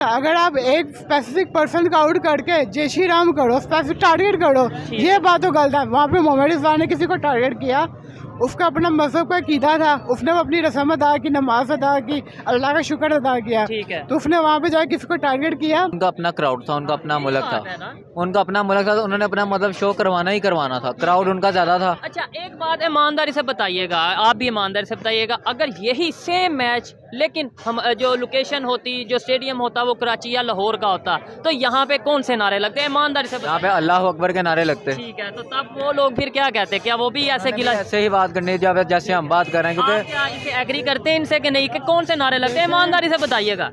अगर आप एक स्पेसिफिक पर्सन का आउट करके जय श्री राम करो, स्पेसिफिक टारगेट करो, ये बात तो गलत है। वहाँ पे मोहम्मद रिजवान ने किसी को टारगेट किया, उसका अपना मजहब का कीदा था, उसने अपनी रस्म अदा की, नमाज अदा की, अल्लाह का शुक्र अदा किया, ठीक है। तो उसने वहाँ पे जाके किसी को टारगेट किया। उनका अपना क्राउड था, उनका अपना मुल्क था, उनका अपना मुल्क था, तो उन्होंने अपना मतलब शो करवाना ही करवाना था, क्राउड उनका ज़्यादा था। अच्छा, एक बात ईमानदारी से बताइएगा, आप भी ईमानदारी से बताइएगा, अगर यही सेम मैच लेकिन हम जो लोकेशन होती, जो स्टेडियम होता वो कराची या लाहौर का होता, तो यहाँ पे कौन से नारे लगते हैं? ईमानदारी से यहाँ पे अल्लाह अकबर के नारे लगते हैं। ठीक है, तो तब वो लोग फिर क्या कहते हैं? क्या वो भी ऐसे गिला ऐसे ही बात करनी जब जैसे हम बात कर रहे हैं, क्योंकि क्या इसे एग्री करते हैं इनसे कि नहीं, कि कौन से नारे लगते हैं? ईमानदारी से बताइएगा।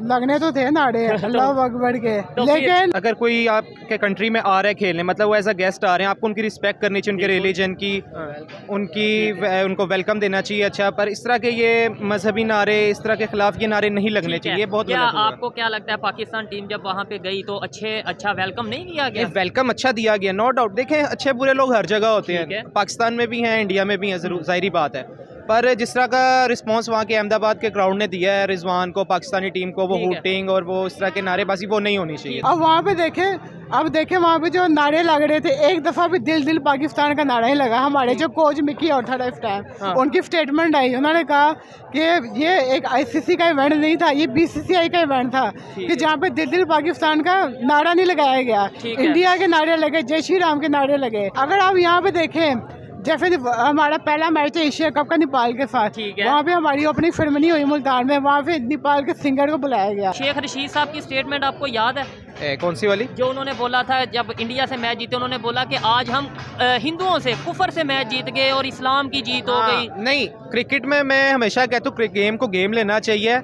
लगने तो थे नारे अल्लाह अकबर के, लेकिन अगर कोई आपके कंट्री में आ रहा है खेलने, मतलब वो एज अ गेस्ट आ रहे हैं, आपको उनकी रिस्पेक्ट करनी चाहिए, उनके रिलीजन की, उनको वेलकम देना चाहिए। अच्छा, पर इस तरह के ये मजहबी नारे, इस तरह के खिलाफ ये नारे नहीं लगने चाहिए, बहुत क्या गलत होगा। आपको क्या लगता है पाकिस्तान टीम जब वहाँ पे गई तो अच्छा वेलकम नहीं किया गया? वेलकम अच्छा दिया गया, नो डाउट। देखें, अच्छे बुरे लोग हर जगह होते हैं, पाकिस्तान में भी हैं, इंडिया में भी हैं, जरूर जाहिर बात है। पर जिस तरह का रिस्पांस वहाँ के अहमदाबाद के क्राउड ने दिया है रिजवान को, पाकिस्तानी टीम को, वो हूटिंग और वो इस तरह के नारेबाजी वो नहीं होनी चाहिए। अब वहाँ पे देखें वहाँ पे जो नारे लग रहे थे, एक दफ़ा भी दिल पाकिस्तान का नारा ही लगा। हमारे जो कोच मिकी और था इस टाइम, उनकी स्टेटमेंट आई, उन्होंने कहा कि ये एक ICC का इवेंट नहीं था, ये BCCI का इवेंट था, कि जहाँ पे दिल पाकिस्तान का नारा नहीं लगाया गया, इंडिया के नारे लगे, जय श्री राम के नारे लगे। अगर आप यहाँ पे देखें, जैसे हमारा पहला मैच है एशिया कप का नेपाल के साथ, वहाँ पे हमारी ओपनिंग सेरेमनी हुई मुल्तान में, वहाँ पे नेपाल के सिंगर को बुलाया गया। शेख रशीद साहब की स्टेटमेंट आपको याद है? कौन सी वाली? जो उन्होंने बोला था जब इंडिया से मैच जीते, उन्होंने बोला कि आज हम हिंदुओं से कुफर से मैच जीत गए और इस्लाम की जीत हो गई। नहीं, क्रिकेट में मैं हमेशा कहता हूँ गेम को गेम लेना चाहिए।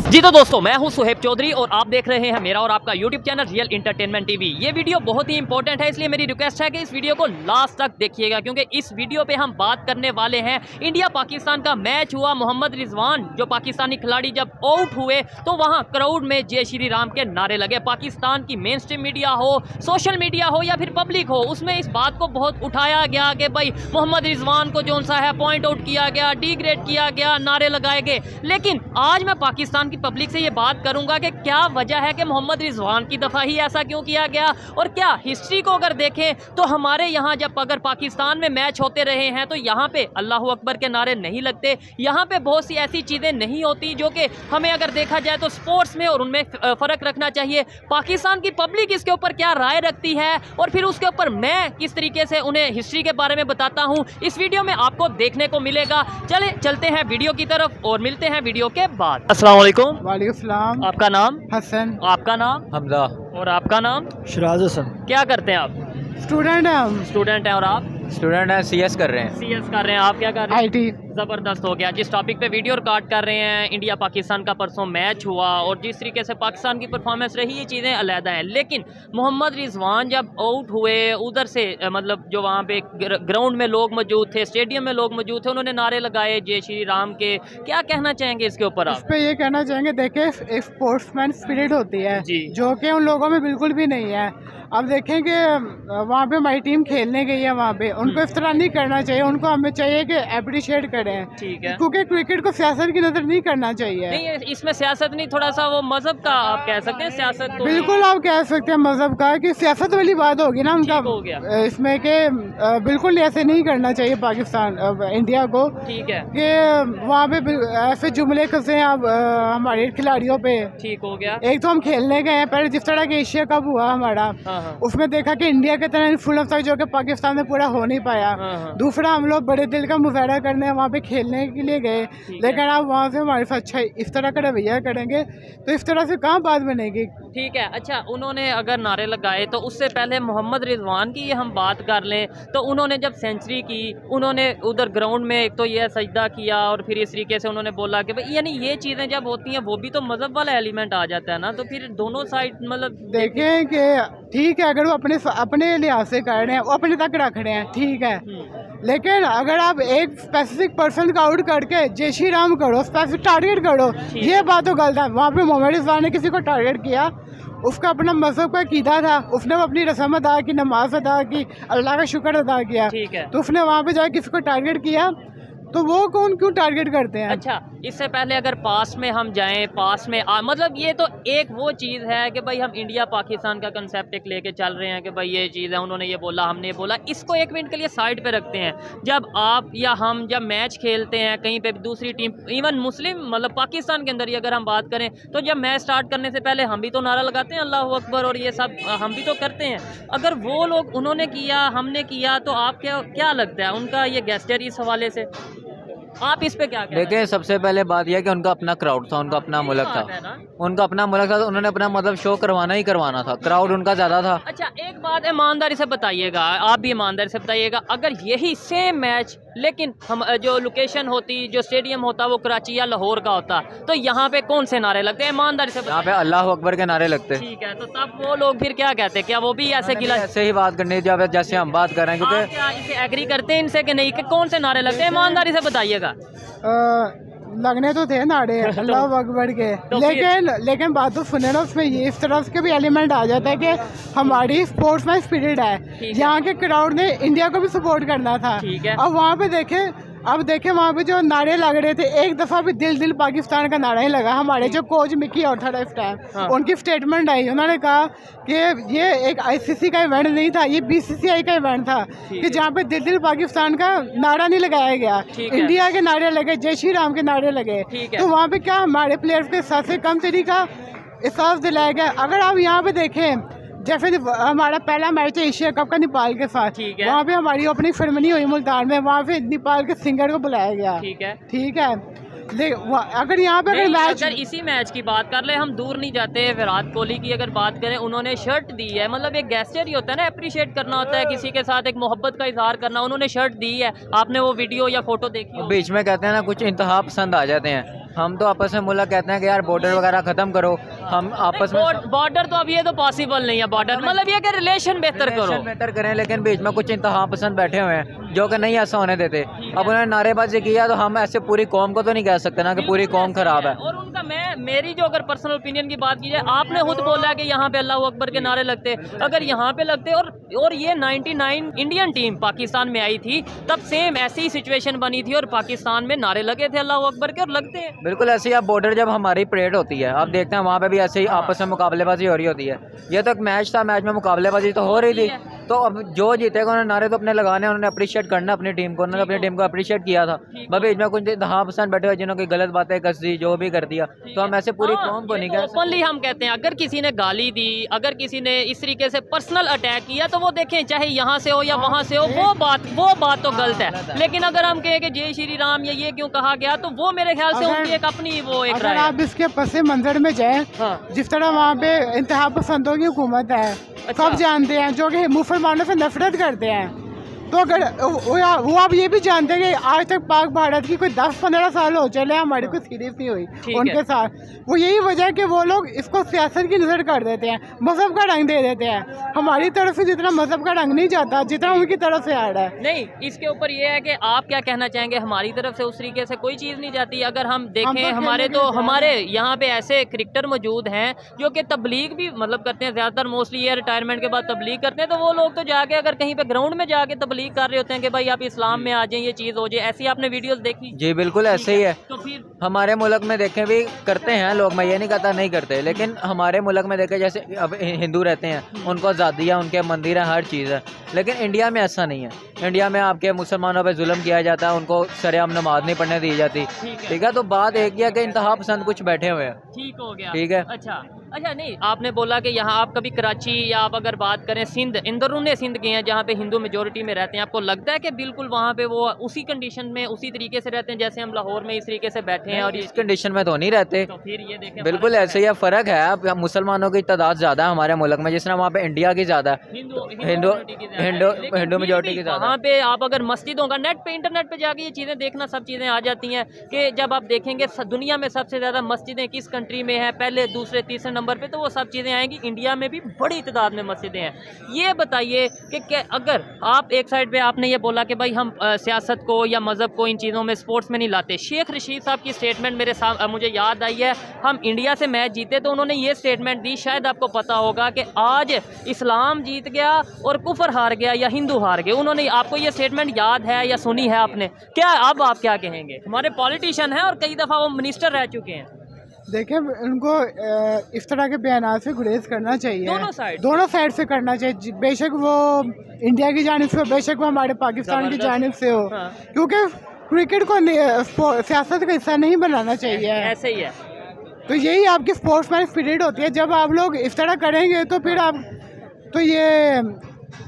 जी तो दोस्तों, मैं हूं सुहेब चौधरी और आप देख रहे हैं मेरा और आपका YouTube channel real entertainment TV. ये वीडियो बहुत ही इंपॉर्टेंट है, इसलिए मेरी रिक्वेस्ट है कि इस वीडियो को लास्ट तक देखिएगा, क्योंकि इस वीडियो पे हम बात करने वाले हैं इंडिया पाकिस्तान का मैच हुआ। मोहम्मद रिजवान जो पाकिस्तानी खिलाड़ी जब आउट हुए तो वहां क्राउड में जय श्री राम के नारे लगे। पाकिस्तान की मेन स्ट्रीम मीडिया हो, सोशल मीडिया हो या फिर पब्लिक हो, उसमें इस बात को बहुत उठाया गया कि भाई मोहम्मद रिजवान को जो सा है पॉइंट आउट किया गया, डिग्रेड किया गया, नारे लगाए गए। लेकिन आज मैं पाकिस्तान पब्लिक से ये बात करूंगा कि क्या वजह है कि मोहम्मद रिजवान की दफा ही ऐसा क्यों किया गया, और क्या हिस्ट्री को अगर देखें तो हमारे यहाँ जब अगर पाकिस्तान में मैच होते रहे हैं तो यहाँ पे अल्लाह अकबर के नारे नहीं लगते। यहाँ पे बहुत सी ऐसी चीज़ें नहीं होती जो कि हमें अगर देखा जाए तो स्पोर्ट्स में और उनमें फ़र्क रखना चाहिए। पाकिस्तान की पब्लिक इसके ऊपर क्या राय रखती है और फिर उसके ऊपर मैं किस तरीके से उन्हें हिस्ट्री के बारे में बताता हूँ, इस वीडियो में आपको देखने को मिलेगा। चलते हैं वीडियो की तरफ और मिलते हैं वीडियो के बाद। अस्सलाम वालेकुम। वालेकुम सलाम। आपका नाम? हसन। आपका नाम? हमजा। और आपका नाम? शिराज हसन। क्या करते हैं आप? स्टूडेंट है हम। स्टूडेंट हैं। और आप? स्टूडेंट है, CS कर रहे हैं। CS कर रहे हैं। आप क्या कर रहे हैं? IT। ज़बरदस्त हो गया। जिस टॉपिक पे वीडियो रिकॉर्ड कर रहे हैं, इंडिया पाकिस्तान का परसों मैच हुआ और जिस तरीके से पाकिस्तान की परफॉर्मेंस रही, ये चीज़ें अलहदा हैं। लेकिन मोहम्मद रिजवान जब आउट हुए, उधर से मतलब जो वहाँ पे ग्राउंड में लोग मौजूद थे, स्टेडियम में लोग मौजूद थे, उन्होंने नारे लगाए जय श्री राम के। क्या कहना चाहेंगे इसके ऊपर आप? इस पे ये कहना चाहेंगे, देखिए एक स्पोर्ट्समैन स्पिरिट होती है जो कि उन लोगों में बिल्कुल भी नहीं है। अब देखें कि वहाँ पे हमारी टीम खेलने गई है, वहाँ पे उनको इस तरह नहीं करना चाहिए, उनको हमें चाहिए कि अप्रिशिएट करें। ठीक है, क्योंकि क्रिकेट को सियासत की नजर नहीं करना चाहिए। नहीं, इसमें सियासत नहीं, थोड़ा सा वो मजहब का आप कह सकते हैं। सियासत तो बिल्कुल आप कह सकते हैं मजहब का, कि सियासत वाली बात होगी ना उनका हो गया इसमें कि बिल्कुल ऐसे नहीं करना चाहिए पाकिस्तान इंडिया को। ठीक है, कि वहाँ पे ऐसे जुमले कसे आप हमारे खिलाड़ियों पे। ठीक हो गया। एक तो हम खेलने गए हैं, पहले जिस तरह के एशिया कप हुआ हमारा, उसमें देखा कि इंडिया के तरह फुल ऑफ जो कि पाकिस्तान में पूरा हो नहीं पाया। दूसरा, हम लोग बड़े दिल का मुजाहरा करने वहाँ पे खेलने के लिए गए, लेकिन आप वहाँ से हमारे साथ अच्छा इस तरह का रवैया करेंगे तो इस तरह से कहाँ बात बनेगी। ठीक है। अच्छा, उन्होंने अगर नारे लगाए तो उससे पहले मोहम्मद रिजवान की हम बात कर लें तो उन्होंने जब सेंचुरी की, उन्होंने उधर ग्राउंड में एक तो ये सजदा किया और फिर इस तरीके से उन्होंने बोला कि भाई, यानी ये चीज़ें जब होती हैं वो भी तो मजहब वाला एलिमेंट आ जाता है ना, तो फिर दोनों साइड मतलब देखें कि ठीक है, अगर वो अपने लिहाज से कर रहे हैं, वो अपने तक रख रहे हैं, ठीक है। लेकिन अगर आप एक स्पेसिफिक पर्सन का आउट करके जय श्री राम करो, स्पेसिफिक टारगेट करो, ये बात तो गलत है। वहाँ पे मोहम्मद रिजवान ने किसी को टारगेट किया, उसका अपना मजहब का कीदा था, उसने अपनी रस्म अदा की, नमाज अदा की, अल्लाह का शुक्र अदा किया, ठीक है। तो उसने वहाँ पे जाके किसी को टारगेट किया, तो वो कौन क्यों टारगेट करते हैं? अच्छा, इससे पहले अगर पास में हम जाएं, पास में मतलब ये तो एक वो चीज़ है कि भाई हम इंडिया पाकिस्तान का कंसेप्ट एक लेके चल रहे हैं कि भाई ये चीज़ है, उन्होंने ये बोला, हमने ये बोला, इसको एक मिनट के लिए साइड पे रखते हैं। जब आप या हम जब मैच खेलते हैं कहीं पे दूसरी टीम, इवन मुस्लिम मतलब पाकिस्तान के अंदर ही अगर हम बात करें, तो जब मैच स्टार्ट करने से पहले हम भी तो नारा लगाते हैं अल्लाह अकबर, और ये सब हम भी तो करते हैं। अगर वो लोग उन्होंने किया, हमने किया, तो आप क्या लगता है उनका ये गेस्चर इस हवाले से आप इस पे क्या कहते हैं? देखिए, सबसे पहले बात यह कि उनका अपना क्राउड था, उनका अपना मुल्क था, उनका अपना मुल्क था, तो उन्होंने अपना मतलब शो करवाना ही करवाना था। क्राउड उनका ज़्यादा था। अच्छा, एक बात ईमानदारी से बताइएगा, आप भी ईमानदारी से बताइएगा, अगर यही सेम मैच लेकिन हम जो लोकेशन होती, जो स्टेडियम होता, वो कराची या लाहौर का होता, तो यहाँ पे कौन से नारे लगते हैं? ईमानदारी से यहाँ पे अल्लाह अकबर के नारे लगते। ठीक है, तो तब वो लोग फिर क्या कहते हैं? क्या वो भी ऐसे गिला ऐसे ही बात करनी जब जैसे हम बात कर रहे हैं, क्योंकि क्या इसे एग्री करते हैं इनसे कि नहीं, कि कौन से नारे लगते हैं? ईमानदारी से बताइएगा। लगने तो थे नारे अल्लाह अकबर के, लेकिन बात तो सुने ना, उसमें ये इस तरह के भी एलिमेंट आ जाता है कि हमारी स्पोर्ट्समैन स्पिरिट है। यहाँ के क्राउड ने इंडिया को भी सपोर्ट करना था। अब वहाँ पे देखे वहाँ पे जो नारे लग रहे थे, एक दफ़ा भी दिल पाकिस्तान का नारा ही लगा। हमारे जो कोच मिकी ऑर्थर इस टाइम, उनकी स्टेटमेंट आई, उन्होंने कहा कि ये एक आईसीसी का इवेंट नहीं था, ये बीसीसीआई का इवेंट था, कि जहाँ पे दिल पाकिस्तान का नारा नहीं लगाया गया, इंडिया के नारे लगे, जय श्री राम के नारे लगे। तो वहाँ पे क्या हमारे प्लेयर्स के साथ से कम तरीका एहसास दिलाया गया। अगर आप यहाँ पे देखें, जैसे हमारा पहला मैच है एशिया कप का नेपाल के साथ, वहाँ पे हमारी ओपनिंग सेरेमनी हुई मुल्तान में, वहाँ पे नेपाल के सिंगर को बुलाया गया। ठीक है, अगर यहाँ पे अगर इसी मैच की बात कर ले, हम दूर नहीं जाते, विराट कोहली की अगर बात करें, उन्होंने शर्ट दी है, मतलब एक गेस्चर ही होता है ना, अप्रिशिएट करना होता है, किसी के साथ एक मोहब्बत का इजहार करना। उन्होंने शर्ट दी है, आपने वो वीडियो या फोटो देखी? बीच में कहते हैं ना, कुछ इंतहा पसंद आ जाते हैं। हम तो आपस में मुल्क कहते हैं कि यार बॉर्डर वगैरह खत्म करो, हम आपस में बॉर्डर तो अब ये तो पॉसिबल नहीं है, बॉर्डर मतलब ये कि रिलेशन बेहतर करें, लेकिन बीच में कुछ इंतहा पसंद बैठे हुए हैं जो कि नहीं ऐसा होने देते। अब उन्होंने नारेबाजी किया, तो हम ऐसे पूरी कौम को तो नहीं कह सकते ना कि पूरी कौम खराब है। और उनका मेरी जो अगर पर्सनल ओपिनियन की बात की जाए, आपने खुद बोला कि यहाँ पे अल्लाह अकबर के नारे लगते, अगर यहाँ पे लगते और ये 99 इंडियन टीम पाकिस्तान में आई थी, तब सेम ऐसी ही सिचुएशन बनी थी और पाकिस्तान में नारे लगे थे अल्लाह अकबर के, और लगते हैं बिल्कुल ऐसे ही। अब बॉर्डर जब हमारी परेड होती है, आप देखते हैं वहाँ पे भी ऐसे ही आपस में मुकाबलेबाजी हो रही होती है। ये तो एक मैच था, मैच में मुकाबलेबाजी तो हो रही थी, तो अब जो जीतेगा उन्होंने नारे तो अपने लगाने, उन्होंने अप्रिशिएट करना अपनी टीम को, उन्होंने अपनी टीम को अप्रिशिएट किया था। बीच में कुछ 10% बैठे हुए जिन्होंने गलत बातें कस दी, जो भी कर दिया, तो हम ऐसे पूरी कौम को नहीं कह सकते। ओपनली हम कहते हैं, अगर किसी ने गाली दी, अगर किसी ने इस तरीके से पर्सनल अटैक किया, तो वो देखें, चाहे यहाँ से हो या वहाँ से हो, वो बात तो गलत है। लेकिन अगर हम कहें कि जय श्री राम या ये क्यों कहा गया, तो वो मेरे ख्याल से उनकी एक अपनी वो एक राय है। आप इसके पसे मंजर में जाएं, जिस तरह वहाँ पे इंतहा पसंदों की हुकूमत है, सब जानते हैं, जो कि मुसलमानों से नफरत करते हैं। तो अगर वो आप ये भी जानते हैं कि आज तक पाक भारत की कोई 10-15 साल हो चले, हमारी कोई सीरीज नहीं हुई उनके साथ। वो यही वजह है कि वो लोग इसको सियासत की नज़र कर देते हैं, मजहब का रंग दे देते हैं। हमारी तरफ से जितना मजहब का रंग नहीं जाता, जितना उनकी तरफ से आ रहा है। नहीं, इसके ऊपर ये है कि आप क्या कहना चाहेंगे? हमारी तरफ से उस तरीके से कोई चीज़ नहीं जाती। अगर हम देखें, हमारे यहाँ पे ऐसे क्रिकेटर मौजूद हैं जो कि तबलीग भी मतलब करते हैं, ज़्यादातर मोस्टली ये रिटायरमेंट के बाद तबलीग करते हैं, तो वो लोग तो जाके अगर कहीं पे ग्राउंड में जाके तबलीग कर रहे होते हैं कि भाई आप इस्लाम में आ जाएं, ये चीज़ हो जाए। ऐसी आपने वीडियोस देखी? जी बिल्कुल ऐसे ही है। तो फिर हमारे मुल्क में देखें भी करते हैं लोग, मैं ये नहीं कहता नहीं करते, लेकिन हमारे मुल्क में देखें जैसे अब हिंदू रहते हैं, उनको आज़ादी है, उनके मंदिर हैं, हर चीज़ है, लेकिन इंडिया में ऐसा नहीं है। इंडिया में आपके मुसलमानों पे जुल्म किया जाता है, उनको सरेआम नमाज नहीं पढ़ने दी जाती। ठीक है, तो बात एक ही है कि इंतहा पसंद कुछ बैठे हुए हैं। ठीक हो गया, ठीक है। अच्छा नहीं, आपने बोला कि यहाँ आप कभी कराची या आप अगर बात करें सिंध, इंदरून सिंध गए हैं जहाँ पे हिंदू मेजोरिटी में रहते हैं, आपको लगता है कि बिल्कुल वहाँ पे वो उसी कंडीशन में उसी तरीके से रहते हैं जैसे हम लाहौर में इस तरीके से बैठे हैं? और इस कंडीशन में तो नहीं रहते। तो फिर ये देखें, बिल्कुल ऐसे ही फ़र्क है। अब मुसलमानों की तादाद ज़्यादा है हमारे मुल्क में, जिस तरह वहाँ पे इंडिया की ज़्यादा है, हिंदू मेजोरिटी की ज़्यादा। वहाँ पे आप अगर मस्जिदों का इंटरनेट पे जाके ये चीज़ें देखना, सब चीज़ें आ जाती हैं कि जब आप देखेंगे दुनिया में सबसे ज़्यादा मस्जिदें किस कंट्री में है, पहले दूसरे तीसरे नंबर पे, तो वो सब चीज़ें आएंगी। इंडिया में भी बड़ी तादाद में मस्जिदें हैं। ये बताइए कि अगर आप एक साइड पे आपने ये बोला कि भाई हम सियासत को या मज़हब को इन चीज़ों में स्पोर्ट्स में नहीं लाते, शेख रशीद साहब की स्टेटमेंट मुझे याद आई है, हम इंडिया से मैच जीते तो उन्होंने ये स्टेटमेंट दी, शायद आपको पता होगा कि आज इस्लाम जीत गया और कुफर हार गया या हिंदू हार गए। उन्होंने, आपको ये स्टेटमेंट याद है या सुनी है आपने? क्या अब आप क्या कहेंगे? हमारे पॉलिटिशियन हैं और कई दफ़ा वो मिनिस्टर रह चुके हैं। देखिए, उनको इस तरह के बयान से गुरेज करना चाहिए, दोनों साइड से करना चाहिए, बेशक वो इंडिया की जानिब से हो, बेशक वो हमारे पाकिस्तान की जानिब से हो। हाँ। क्योंकि क्रिकेट को सियासत का हिस्सा नहीं बनाना चाहिए। ऐसे ही है। तो यही आपकी स्पोर्ट्समैन स्पिरिट होती है। जब आप लोग इस तरह करेंगे तो फिर आप तो ये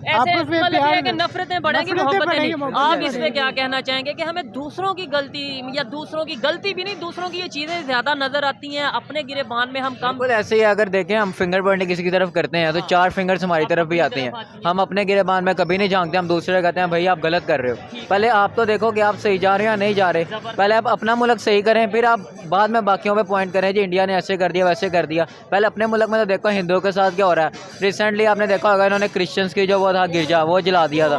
ऐसे मतलब ये है कि नफरतें बढ़ेंगी, मोहब्बतें नहीं। आप इसमें क्या कहना चाहेंगे कि हमें दूसरों की गलती, या दूसरों की गलती भी नहीं, दूसरों की ये चीज़ें ज़्यादा नज़र आती हैं, अपने गिरेबान में हम कम। बिल्कुल ऐसे ही, अगर देखें हम फिंगर पॉइंटिंग किसी की तरफ करते हैं तो 4 फिंगर्स हमारी तरफ भी आते हैं। हम अपने गिरेबान में कभी नहीं झांकते, हम दूसरे कहते हैं भाई आप गलत कर रहे हो। पहले आप तो देखो कि आप सही जा रहे हो या नहीं जा रहे, पहले आप अपना मुल्क सही करें, फिर आप बाद में बाकियों पे पॉइंट करें जी इंडिया ने ऐसे कर दिया वैसे कर दिया। पहले अपने मुल्क में तो देखो हिंदुओं के साथ क्या हो रहा है। रिसेंटली आपने देखा होगा इन्होंने क्रिश्चियंस की जो वो था गिरजा, वो जला दिया था।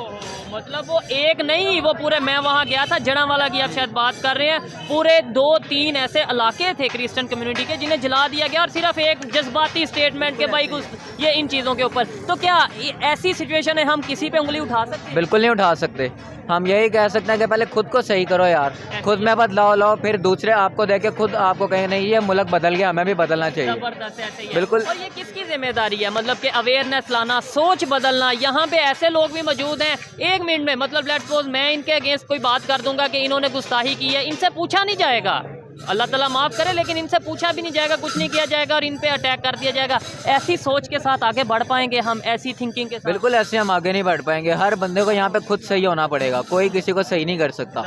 मतलब वो एक नहीं, वो पूरे, मैं वहाँ गया था, जड़ांवाला की आप शायद बात कर रहे हैं, पूरे 2-3 ऐसे इलाके थे क्रिश्चियन कम्युनिटी के जिन्हें जला दिया गया, और सिर्फ एक जज्बाती स्टेटमेंट के भाई कुछ ये इन चीज़ों के ऊपर। तो क्या ऐसी सिचुएशन है हम किसी पे उंगली उठा सकते हैं? बिल्कुल नहीं उठा सकते। हम यही कह सकते हैं कि पहले खुद को सही करो यार, खुद में बदलाव लाओ, फिर दूसरे आपको देखे खुद आपको कहें नहीं ये मुल्क बदल गया, हमें भी बदलना चाहिए। जबरदस्त, ऐसे ही है। बिल्कुल। और ये किसकी जिम्मेदारी है, मतलब कि अवेयरनेस लाना, सोच बदलना। यहाँ पे ऐसे लोग भी मौजूद हैं, 1 मिनट में, मतलब लेट्स सपोज मैं इनके अगेंस्ट कोई बात कर दूंगा कि इन्होंने गुस्ताही की है, इनसे पूछा नहीं जाएगा, अल्लाह ताला माफ़ करे, लेकिन इनसे पूछा भी नहीं जाएगा, कुछ नहीं किया जाएगा और इन पे अटैक कर दिया जाएगा। ऐसी सोच के साथ आगे बढ़ पाएंगे हम, ऐसी थिंकिंग के साथ? बिल्कुल ऐसे हम आगे नहीं बढ़ पाएंगे। हर बंदे को यहाँ पे खुद सही होना पड़ेगा, कोई किसी को सही नहीं कर सकता।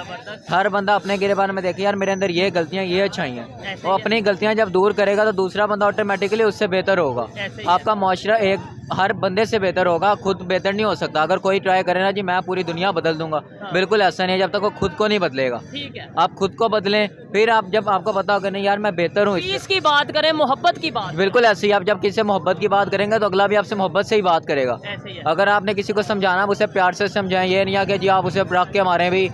हर बंदा अपने गिरेबान में देखे यार मेरे अंदर ये गलतियाँ ये अच्छाई हैं, वो अपनी गलतियाँ जब दूर करेगा तो दूसरा बंदा ऑटोमेटिकली उससे बेहतर होगा। आपका माशरा एक हर बंदे से बेहतर होगा, खुद बेहतर नहीं हो सकता। अगर कोई ट्राई करे ना जी मैं पूरी दुनिया बदल दूंगा, बिल्कुल ऐसा नहीं है जब तक वो खुद को नहीं बदलेगा। ठीक है, आप खुद को बदलें, फिर आप जब आपको पता होगा नहीं यार मैं बेहतर हूँ। इसकी बात करें, मोहब्बत की बात, बिल्कुल ऐसे ही, आप जब किसी से मोहब्बत की बात करेंगे तो अगला भी आपसे मोहब्बत से ही बात करेगा। ऐसे ही है। अगर आपने किसी को समझाना उसे प्यार से समझाएं, ये नहीं कि जी आप उसे रख के मारें भी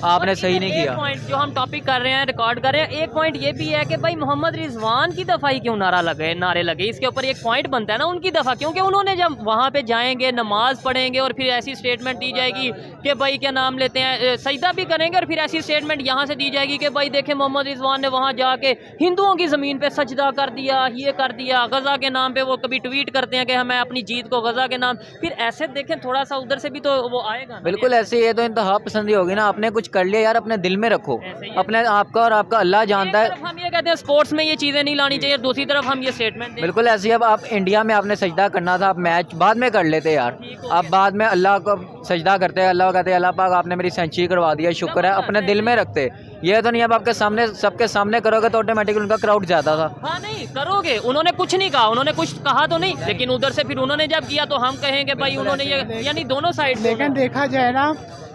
आपने सही नहीं किया। पॉइंट जो हम टॉपिक कर रहे हैं, रिकॉर्ड कर रहे हैं, एक पॉइंट ये भी है कि भाई मोहम्मद रिजवान की दफ़ा ही क्यों नारे लगे, इसके ऊपर एक पॉइंट बनता है ना उनकी दफ़ा, क्योंकि उन्होंने जब वहाँ पे जाएंगे, नमाज पढ़ेंगे और फिर ऐसी स्टेटमेंट दी जाएगी कि भाई क्या नाम लेते हैं, सजदा भी करेंगे और फिर ऐसी स्टेटमेंट यहाँ से दी जाएगी कि भाई देखें मोहम्मद रिजवान ने वहाँ जाके हिंदुओं की ज़मीन पे सजदा कर दिया, ये कर दिया, गज़ा के नाम पे वो कभी ट्वीट करते हैं कि हमें अपनी जीत को गज़ा के नाम, फिर ऐसे देखें थोड़ा सा उधर से भी तो वो आएगा। बिल्कुल ऐसे ही है, तो इंतहा पसंदी होगी ना, आपने कुछ कर लिया यार अपने दिल में रखो, अपने आपका और आपका अल्लाह जानता है। हम ये कहते हैं स्पोर्ट्स में ये चीज़ें नहीं लानी चाहिए, दूसरी तरफ हम ये स्टेटमेंट। बिल्कुल ऐसे ही, अब आप इंडिया में आपने सजदा करना था, आप मैच बाद में कर लेते यार, आप बाद में अल्लाह को सजदा करते हैं, अल्लाह कहते हैं अल्लाह पाक आपने मेरी सेंचुरी करवा दिया, शुक्र है, अपने दिल में रखते। ये तो नहीं अब आपके सामने सबके सामने करोगे तो ऑटोमेटिकली उनका क्राउड ज़्यादा था। हाँ नहीं करोगे, उन्होंने कुछ नहीं कहा, उन्होंने कुछ कहा तो नहीं, लेकिन उधर से फिर उन्होंने जब किया तो हम कहेंगे भाई उन्होंने ये, यानी दोनों साइड। लेकिन देखा जाए ना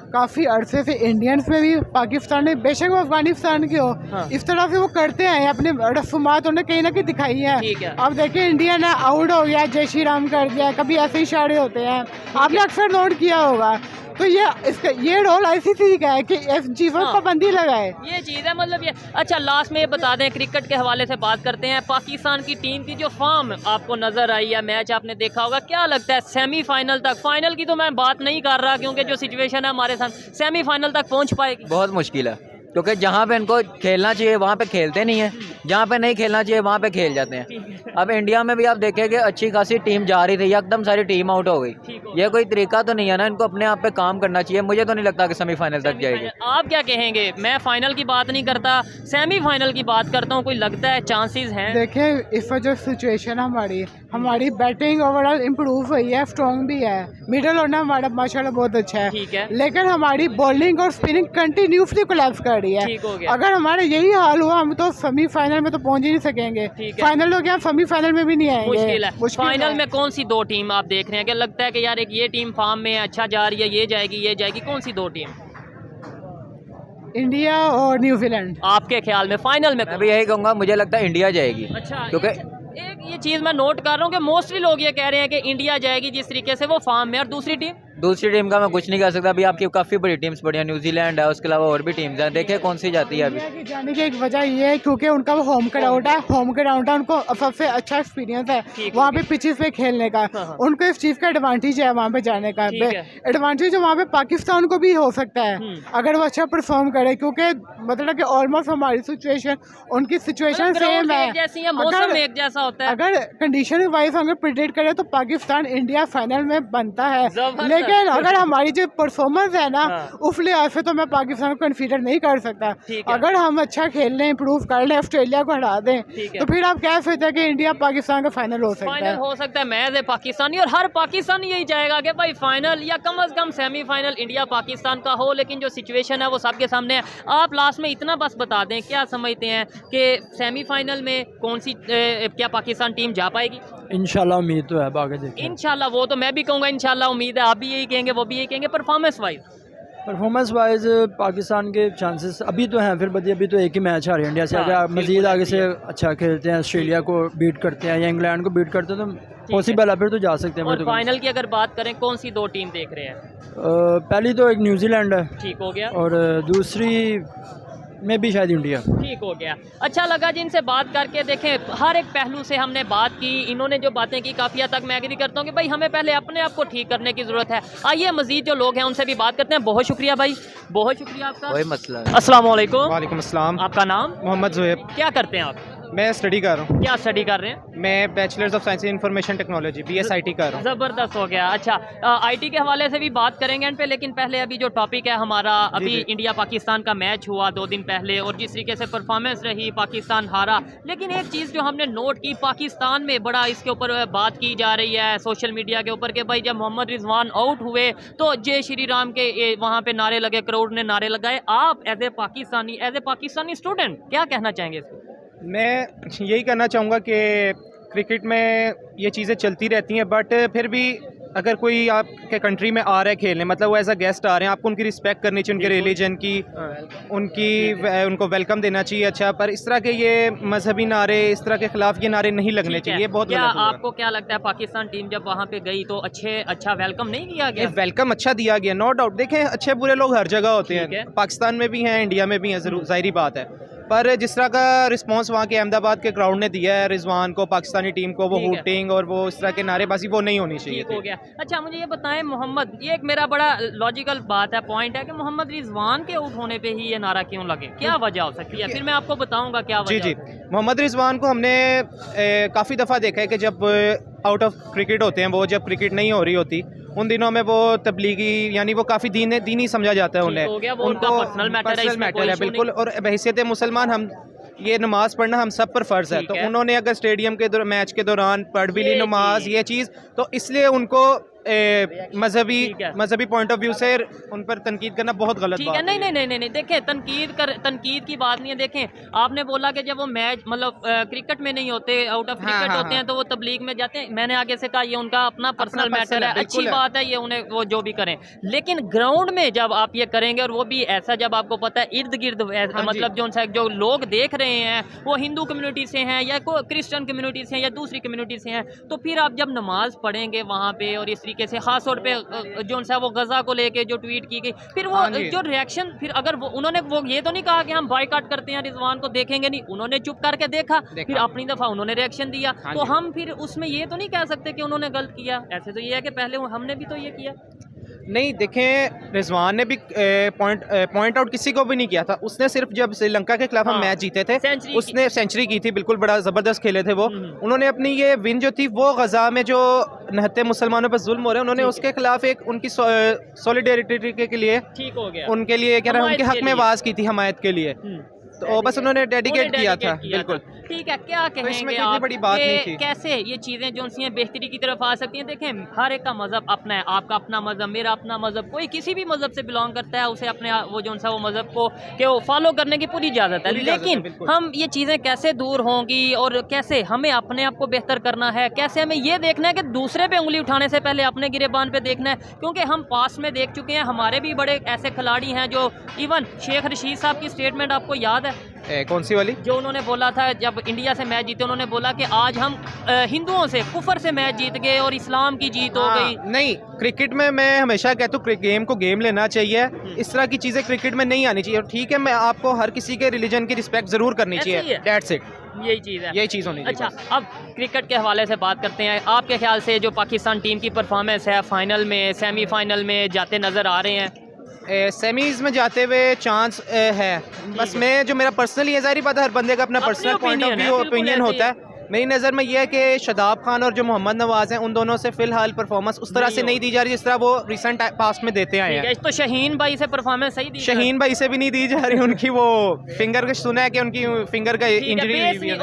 काफ़ी अरसे से इंडियंस में भी पाकिस्तान में, बेशक वो अफगानिस्तान के हो, इस तरह से वो करते हैं, अपने रस्मात उन्हें कहीं ना कहीं दिखाई है। अब देखिए इंडिया ने आउट हो गया, जय श्री राम कर दिया, कभी ऐसे इशारे होते हैं, आपने अक्सर नोट किया होगा। तो ये रोल ICC का है कि चीज़ों पर पाबंदी लगाए, ये चीज़ है, मतलब ये। अच्छा लास्ट में ये बता दें, क्रिकेट के हवाले से बात करते हैं, पाकिस्तान की टीम की जो फॉर्म आपको नज़र आई है, मैच आपने देखा होगा, क्या लगता है सेमीफाइनल तक, फाइनल की तो मैं बात नहीं कर रहा क्योंकि जो सिचुएशन है हमारे साथ, सेमीफाइनल तक पहुँच पाएगी? बहुत मुश्किल है, क्योंकि जहाँ पे इनको खेलना चाहिए वहाँ पे खेलते नहीं है, जहाँ पे नहीं खेलना चाहिए वहाँ पे खेल जाते हैं। अब इंडिया में भी आप देखेंगे अच्छी खासी टीम जा रही थी, एकदम सारी टीम आउट हो गई, ये कोई तरीका तो नहीं है ना, इनको अपने आप पे काम करना चाहिए। मुझे तो नहीं लगता कि सेमीफाइनल तक जाएगी। आप क्या कहेंगे? मैं फाइनल की बात नहीं करता, सेमीफाइनल की बात करता हूँ, कोई लगता है चांसेस हैं? देखिए इस वजह सिचुएशन हमारी बैटिंग ओवरऑल इम्प्रूव हुई है, स्ट्रॉन्ग भी है, मिडल ऑर्डर हमारा माशाल्लाह बहुत अच्छा है, ठीक है, लेकिन हमारी बॉलिंग और स्पिनिंग कंटिन्यूसली कोलैप्स कर रही है। अगर हमारे यही हाल हुआ हम तो सेमीफाइनल में तो पहुंच ही नहीं सकेंगे, फाइनल हो गया, सेमीफाइनल में भी नहीं आएंगे। मुश्किल है। फाइनल में कौन सी 2 टीम आप देख रहे हैं? क्या लगता है कि यार एक ये टीम फॉर्म में अच्छा जा रही है, ये जाएगी, कौन सी 2 टीम? इंडिया और न्यूजीलैंड। आपके ख्याल में फाइनल में? मैं भी यही कहूँगा, मुझे लगता है इंडिया जाएगी। अच्छा, क्योंकि एक ये चीज़ मैं नोट कर रहा हूँ कि मोस्टली लोग ये कह रहे हैं कि इंडिया जाएगी जिस तरीके से वो फॉर्म में, और दूसरी टीम का मैं कुछ नहीं कह सकता। अभी आपकी काफ़ी बड़ी टीम्स पड़ी हैं, न्यूजीलैंड है, उसके अलावा और भी टीम्स हैं, देखिए कौन सी जाती है अभी। इंडिया की जाने की एक वजह ये है क्योंकि उनका वो होम ग्राउंड है, उनको सबसे अच्छा एक्सपीरियंस है वहाँ पे पिचेस पे खेलने का। उनको इस चीज़ का एडवांटेज है वहाँ पे जाने का। एडवांटेज वहाँ पे पाकिस्तान को भी हो सकता है अगर वो अच्छा परफॉर्म करे, क्योंकि मतलब कि ऑलमोस्ट हमारी सिचुएशन उनकी सिचुएशन सेम है, मौसम एक जैसा होता है। अगर कंडीशन वाइज हमें प्रिडिक्ट करें तो पाकिस्तान इंडिया फाइनल में बनता है, लेकिन अगर हमारी जो परफॉर्मेंस है ना उस लिहाज से तो मैं पाकिस्तान को कंसीडर नहीं कर सकता। अगर हम अच्छा खेल लें, इंप्रूव कर लें, ऑस्ट्रेलिया को हरा दें तो फिर आप कह सकते हैं कि इंडिया पाकिस्तान का फाइनल हो सकता है। मैच है पाकिस्तानी और हर पाकिस्तानी यही चाहेगा कि भाई फाइनल या कम से कम सेमीफाइनल इंडिया पाकिस्तान का हो, लेकिन जो सिचुएशन है वो सबके सामने है। आप लास्ट में इतना बस बता दें, क्या समझते हैं कि सेमीफाइनल में कौन सी क्या पाकिस्तान टीम जा पाएगी? इंशाल्लाह उम्मीद तो है, बाकी देखिए। इंशाल्लाह, वो तो मैं भी कहूँगा इंशाल्लाह उम्मीद है, आप भी यही कहेंगे, वो भी यही कहेंगे। परफॉर्मेंस वाइज पाकिस्तान के चांसेस अभी तो हैं, फिर बदी अभी तो एक ही मैच हारे इंडिया से। अगर मजीद आगे से अच्छा खेलते हैं, ऑस्ट्रेलिया को बीट करते हैं या इंग्लैंड को बीट करते हैं तो पॉसिबल है, फिर तो जा सकते हैं। और फाइनल की अगर बात करें, कौन सी दो टीम देख रहे हैं? पहली तो एक न्यूजीलैंड है, ठीक हो गया, और दूसरी में भी शायद इंडिया, ठीक हो गया। अच्छा लगा जिनसे बात करके। देखें, हर एक पहलू से हमने बात की, इन्होंने जो बातें की काफ़ी हद तक मैं एग्री करता हूँ कि भाई हमें पहले अपने आप को ठीक करने की ज़रूरत है। आइए मजीद जो लोग हैं उनसे भी बात करते हैं। बहुत शुक्रिया भाई, बहुत शुक्रिया आपका। कोई मसला नहीं। अस्सलाम वालेकुम। वालेकुम अस्सलाम। आपका नाम? मोहम्मद ज़ुहैब। क्या करते हैं आप? मैं स्टडी कर रहा हूँ। क्या स्टडी कर रहे हैं? मैं bachelors of science in information technology BSIT कर रहा हूँ। ज़बरदस्त हो गया। अच्छा, IT के हवाले से भी बात करेंगे एंड पे, लेकिन पहले अभी जो टॉपिक है हमारा, अभी इंडिया पाकिस्तान का मैच हुआ 2 दिन पहले और जिस तरीके से परफॉर्मेंस रही, पाकिस्तान हारा। लेकिन एक चीज़ जो हमने नोट की, पाकिस्तान में बड़ा इसके ऊपर बात की जा रही है सोशल मीडिया के ऊपर कि भाई जब मोहम्मद रिजवान आउट हुए तो जय श्री राम के वहाँ पे नारे लगे, क्राउड ने नारे लगाए। आप एज ए पाकिस्तानी स्टूडेंट क्या कहना चाहेंगे इसको? मैं यही कहना चाहूँगा कि क्रिकेट में ये चीज़ें चलती रहती हैं, बट फिर भी अगर कोई आपके कंट्री में आ रहा है खेलने, मतलब वो एज अ गेस्ट आ रहे हैं, आपको उनकी रिस्पेक्ट करनी चाहिए, उनके रिलीजन की, उनको वेलकम देना चाहिए। अच्छा, पर इस तरह के ये मजहबी नारे, इस तरह के खिलाफ ये नारे नहीं लगने चाहिए, ये बहुत गलत है। आपको क्या लगता है पाकिस्तान टीम जब वहाँ पे गई तो अच्छा वेलकम नहीं किया गया? वेलकम अच्छा दिया गया, नो डाउट। देखें, अच्छे बुरे लोग हर जगह होते हैं, पाकिस्तान में भी हैं, इंडिया में भी हैं, जरूर जाहिर बात है। पर जिस तरह का रिस्पांस वहाँ के अहमदाबाद के क्राउड ने दिया है रिजवान को, पाकिस्तानी टीम को, वो हूटिंग और वो इस तरह के नारेबाजी वो नहीं होनी चाहिए। हो गया। अच्छा, मुझे ये बताएं मोहम्मद, ये एक मेरा बड़ा लॉजिकल बात है, पॉइंट है कि मोहम्मद रिजवान के आउट होने पे ही ये नारा क्यों लगे? क्या वजह हो सकती है? फिर मैं आपको बताऊंगा क्या वजह। जी, मोहम्मद रिजवान को हमने काफ़ी दफ़ा देखा है कि जब आउट ऑफ क्रिकेट होते हैं, वो जब क्रिकेट नहीं हो रही होती उन दिनों में वो तबलीगी, यानी वो काफ़ी दीनी समझा जाता है उन्हें, उनको पर्सनल मैटर है बिल्कुल। और बहैसियत मुसलमान हम ये नमाज़ पढ़ना हम सब पर फ़र्ज़ है, तो उन्होंने अगर स्टेडियम के मैच के दौरान पढ़ भी ली नमाज, ये चीज़, तो इसलिए उनको मजहबी पॉइंट ऑफ व्यू से उन पर तनकीद करना बहुत गलत बात है। नहीं, देखें, तनकीद की बात नहीं है। देखें, आपने बोला कि जब वो मैच मतलब क्रिकेट में नहीं होते, आउट ऑफ क्रिकेट होते हैं, तो वो तबलीग में जाते हैं। मैंने आगे से कहा ये उनका अपना पर्सनल मैटर है, अच्छी बात है, ये उन्हें वो जो भी करें। लेकिन ग्राउंड में जब आप ये करेंगे, और वो भी ऐसा जब आपको पता है इर्द गिर्द मतलब जो लोग देख रहे हैं वो हिंदू कम्युनिटी से हैं या क्रिश्चियन कम्युनिटी से हैं या दूसरी कम्युनिटी से हैं, तो फिर आप जब नमाज पढ़ेंगे वहाँ पे और इस कैसे खास तौर पे जो वो गजा को लेके जो ट्वीट की गई, फिर वो जो रिएक्शन, फिर अगर उन्होंने वो ये तो नहीं कहा कि हम बायकॉट करते हैं, रिजवान को देखेंगे नहीं, उन्होंने चुप करके देखा, फिर अपनी दफा उन्होंने रिएक्शन दिया, तो हम फिर उसमें ये तो नहीं कह सकते कि उन्होंने गलत किया। ऐसे तो ये है कि पहले हमने भी तो ये किया। नहीं, देखें, रिजवान ने भी पॉइंट आउट किसी को भी नहीं किया था। उसने सिर्फ जब श्रीलंका के खिलाफ हम मैच जीते थे, उसने सेंचुरी की थी, बिल्कुल बड़ा ज़बरदस्त खेले थे वो। उन्होंने अपनी ये विन जो थी, वो गजा में जो नहते मुसलमानों पर जुल्म हो रहे हैं, उन्होंने उसके खिलाफ एक उनकी सॉलिडेरिटी के लिए, ठीक हो गया, उनके लिए क्या उनके हक में आवाज़ की थी, हमायत के लिए, तो बस उन्होंने डेडिकेट किया था। बिल्कुल ठीक है। क्या कहेंगे आप, बड़ी बात नहीं थी, कैसे ये चीज़ें जो सी बेहतरी की तरफ आ सकती हैं? देखें, हर एक का मज़हब अपना है, आपका अपना मज़हब, मेरा अपना मज़हब, कोई किसी भी मज़हब से बिलोंग करता है, उसे अपने वो जो सा वो मज़हब को वो फॉलो करने की पूरी इजाज़त है। लेकिन हम ये चीज़ें कैसे दूर होंगी और कैसे हमें अपने आप को बेहतर करना है, कैसे हमें ये देखना है कि दूसरे पे उंगली उठाने से पहले अपने गिरेबान पे देखना है, क्योंकि हम पास में देख चुके हैं, हमारे भी बड़े ऐसे खिलाड़ी हैं जो, इवन शेख रशीद साहब की स्टेटमेंट आपको याद है कौन सी वाली? जो उन्होंने बोला था जब इंडिया से मैच जीते, उन्होंने बोला कि आज हम हिंदुओं से कुफर से मैच जीत गए और इस्लाम की जीत हो गई। नहीं, क्रिकेट में मैं हमेशा कहता हूँ गेम को गेम लेना चाहिए, इस तरह की चीज़ें क्रिकेट में नहीं आनी चाहिए। ठीक है, मैं आपको हर किसी के रिलीजन की रिस्पेक्ट ज़रूर करनी चाहिए, दैट्स इट, यही चीज़ है, यही चीज़ होनी चाहिए। अच्छा, अब क्रिकेट के हवाले से बात करते हैं। आपके ख्याल से जो पाकिस्तान टीम की परफॉर्मेंस है, फाइनल में, सेमीफाइनल में जाते नज़र आ रहे हैं? सेमीज़ में जाते हुए चांस है, बस मैं जो मेरा पर्सनली है, ज़ाहिर बात है हर बंदे का अपना personal point of view opinion होता है। मेरी नज़र में यह है कि शादाब खान और जो मोहम्मद नवाज़ हैं, उन दोनों से फ़िलहाल परफॉर्मेंस उस तरह से नहीं दी जा रही जिस तरह वो रिसेंट पास्ट में देते आए हैं। तो शहीन भाई से परफॉर्मेंस सही दी? शहीन भाई से भी नहीं दी जा रही, उनकी वो फिंगर का सुना है कि उनकी फिंगर का इंजरी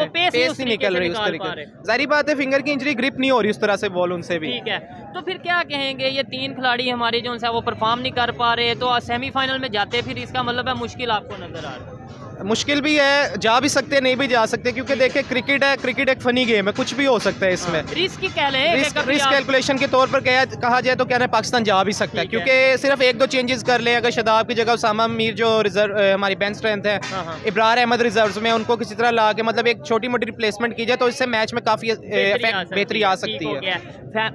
पेस नहीं निकल रही उस तरीके। जाहिर बात है फिंगर की इंजरी, ग्रिप नहीं हो रही उस तरह से बॉल उनसे भी। ठीक है, तो फिर क्या कहेंगे, ये 3 खिलाड़ी हमारे जो है वो परफॉर्म नहीं कर पा रहे, तो सेमीफाइनल में जाते फिर इसका मतलब है मुश्किल आपको नजर आ रहा है? मुश्किल भी है, जा भी सकते नहीं भी जा सकते, क्योंकि देखिए क्रिकेट है, क्रिकेट एक फनी गेम है, कुछ भी हो सकता है इसमें। रिस्क कह लें, रिस्क कैलकुलेशन के तौर पर कहा जाए तो कहना है पाकिस्तान जा भी सकता है, क्योंकि सिर्फ 1-2 चेंजेस कर ले। अगर शादाब की जगह उसामा मीर जो रिजर्व हमारी बेंच स्ट्रेंथ है, इब्रार अहमद रिजर्व में, उनको किसी तरह ला के मतलब एक छोटी मोटी रिप्लेसमेंट की जाए तो इससे मैच में काफ़ी बेहतरी आ सकती है।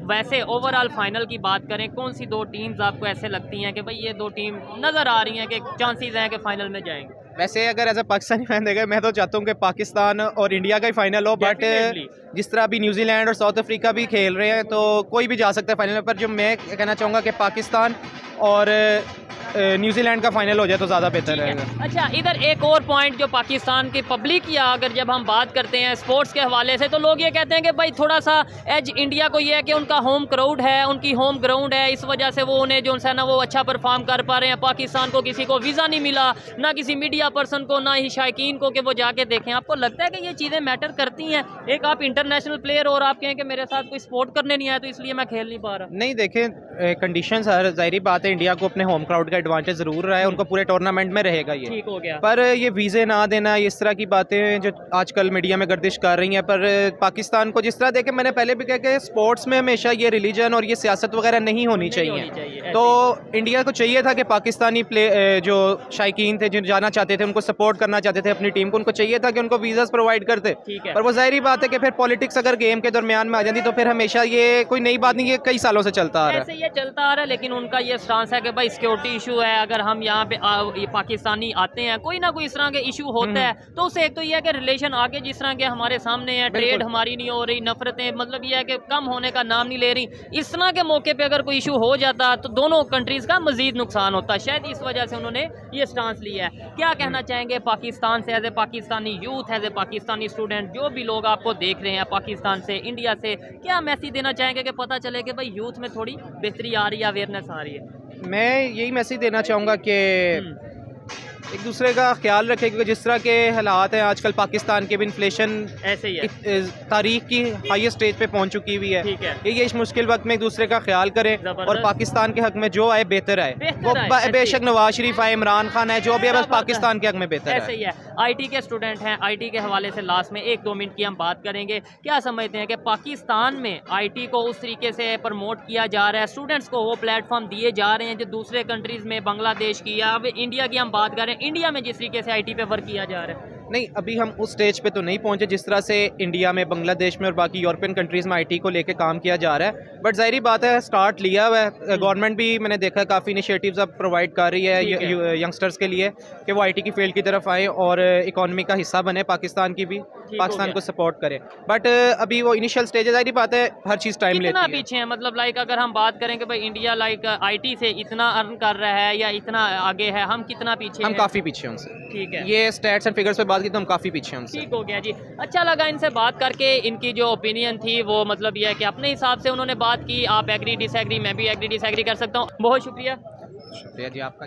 वैसे ओवरऑल फाइनल की बात करें, कौन सी 2 टीम्स आपको ऐसे लगती हैं कि भाई ये 2 टीम नज़र आ रही हैं कि चांसेस हैं कि फाइनल में जाएंगे? वैसे अगर एज अ पाकिस्तानी फैन देखा, मैं तो चाहता हूँ कि पाकिस्तान और इंडिया का ही फाइनल हो, बट जिस तरह अभी न्यूजीलैंड और साउथ अफ्रीका भी खेल रहे हैं तो कोई भी जा सकता है फाइनल पर। जो मैं कहना चाहूँगा कि पाकिस्तान और न्यूजीलैंड का फाइनल हो जाए तो ज़्यादा बेहतर रहेगा। अच्छा, इधर एक और पॉइंट जो पाकिस्तान की पब्लिक या अगर जब हम बात करते हैं स्पोर्ट्स के हवाले से, तो लोग ये कहते हैं कि भाई थोड़ा सा एज इंडिया को ये है कि उनका होम क्राउड है, उनकी होम ग्राउंड है, इस वजह से वो उन्हें जो है ना वो अच्छा परफॉर्म कर पा रहे हैं। पाकिस्तान को किसी को वीज़ा नहीं मिला, ना किसी मीडिया पर्सन को, ना ही शायकीन को कि वो जाके देखें। आपको लगता है कि ये चीज़ें मैटर करती हैं? एक आप इंटरनेशनल प्लेयर और आप कहें कि मेरे साथ कोई स्पोर्ट करने नहीं आया तो इसलिए मैं खेल नहीं पा रहा। नहीं, देखें कंडीशंस हर ज़ाहिर बात है, इंडिया को अपने होम क्राउड का एडवांटेज ज़रूर रहा है, उनको पूरे टूर्नामेंट में रहेगा ये, ठीक हो गया। पर ये वीज़े ना देना, इस तरह की बातें जो आजकल मीडिया में गर्दिश कर रही हैं, पर पाकिस्तान को जिस तरह देखें, मैंने पहले भी कहा कि स्पोर्ट्स में हमेशा ये रिलीजन और ये सियासत वगैरह नहीं होनी चाहिए। तो इंडिया को चाहिए था कि पाकिस्तानी जो शायकीन थे, जो जाना चाहते थे, उनको सपोर्ट करना चाहते थे अपनी टीम को, उनको चाहिए था कि उनको वीज़ास प्रोवाइड करते। पर वो ज़ाहिर बात है कि फिर पॉलिटिक्स अगर गेम के दरमियान में आ जाती तो फिर हमेशा ये कोई नई बात नहीं, ये कई सालों से चलता आ रहा है। ऐसे ये चलता आ रहा है, लेकिन उनका ये स्टांस है कि भाई सिक्योरिटी इशू है, अगर हम यहाँ पे ये पाकिस्तानी आते हैं, कोई ना कोई इस तरह के इशू होता है, तो उससे एक तो ये है कि रिलेशन आगे जिस तरह के हमारे सामने है, ट्रेड हमारी नहीं हो रही, नफरतें मतलब ये है कि कम होने का नाम नहीं ले रही। इस तरह के मौके पे अगर कोई इशू हो जाता तो दोनों कंट्रीज़ का मजीद नुकसान होता, शायद इस वजह से उन्होंने ये स्टांस लिया है। क्या कहना चाहेंगे पाकिस्तान से, as a Pakistani youth, as a Pakistani student, जो भी लोग आपको देख रहे हैं पाकिस्तान से, इंडिया से, क्या मैसेज देना चाहेंगे कि पता चले कि भाई यूथ में थोड़ी बेहतरी आ रही है, अवेयरनेस आ रही है? मैं यही मैसेज देना चाहूँगा कि एक दूसरे का ख्याल रखें, क्योंकि जिस तरह के हालात हैं आजकल पाकिस्तान के भी, इन्फ्लेशन ऐसे ही है, तारीख की हाईएस्ट स्टेज पे पहुंच चुकी हुई है। ये इस मुश्किल वक्त में एक दूसरे का ख्याल करें और पाकिस्तान के हक में जो आए बेहतर आए। वो बेशक नवाज शरीफ आए, इमरान खान है, जो भी है, बस पाकिस्तान के हक में बेहतर ऐसे ही है। IT के स्टूडेंट हैं, IT के हवाले से लास्ट में 1-2 मिनट की हम बात करेंगे। क्या समझते हैं कि पाकिस्तान में IT को उस तरीके से प्रमोट किया जा रहा है, स्टूडेंट्स को वो प्लेटफॉर्म दिए जा रहे हैं जो दूसरे कंट्रीज़ में, बांग्लादेश की या अब इंडिया की हम बात करें, इंडिया में जिस तरीके से IT पे वर्क किया जा रहा है? नहीं, अभी हम उस स्टेज पे तो नहीं पहुंचे जिस तरह से इंडिया में, बांग्लादेश में और बाकी यूरोपियन कंट्रीज़ में IT को लेके काम किया जा रहा है, बट ज़ाहिर बात है स्टार्ट लिया हुआ है। गवर्नमेंट भी मैंने देखा काफ़ी इनिशिएटिव्स अब प्रोवाइड कर रही है यंगस्टर्स के लिए कि वो IT की फील्ड की तरफ आए और इकॉनमी का हिस्सा बने, पाकिस्तान की भी, पाकिस्तान को सपोर्ट करें। बट अभी वो इनिशियल स्टेज है, ज़ाहिर बात है हर चीज़ टाइम लेती है। कितना पीछे है, मतलब लाइक अगर हम बात करें कि भाई इंडिया लाइक IT से इतना अर्न कर रहा है या इतना आगे है, हम कितना पीछे? हम काफ़ी पीछे हैं उनसे। ठीक है, ये स्टैट्स एंड फिगर्स पे बात की तो हम काफ़ी पीछे हैं उनसे। ठीक हो गया जी। अच्छा लगा इनसे बात करके, इनकी जो ओपिनियन थी वो मतलब ये है कि अपने हिसाब से उन्होंने बात की, आप एग्री डिसएग्री, मैं भी एग्री डिसएग्री कर सकता हूँ। बहुत शुक्रिया। शुक्रिया जी आपका।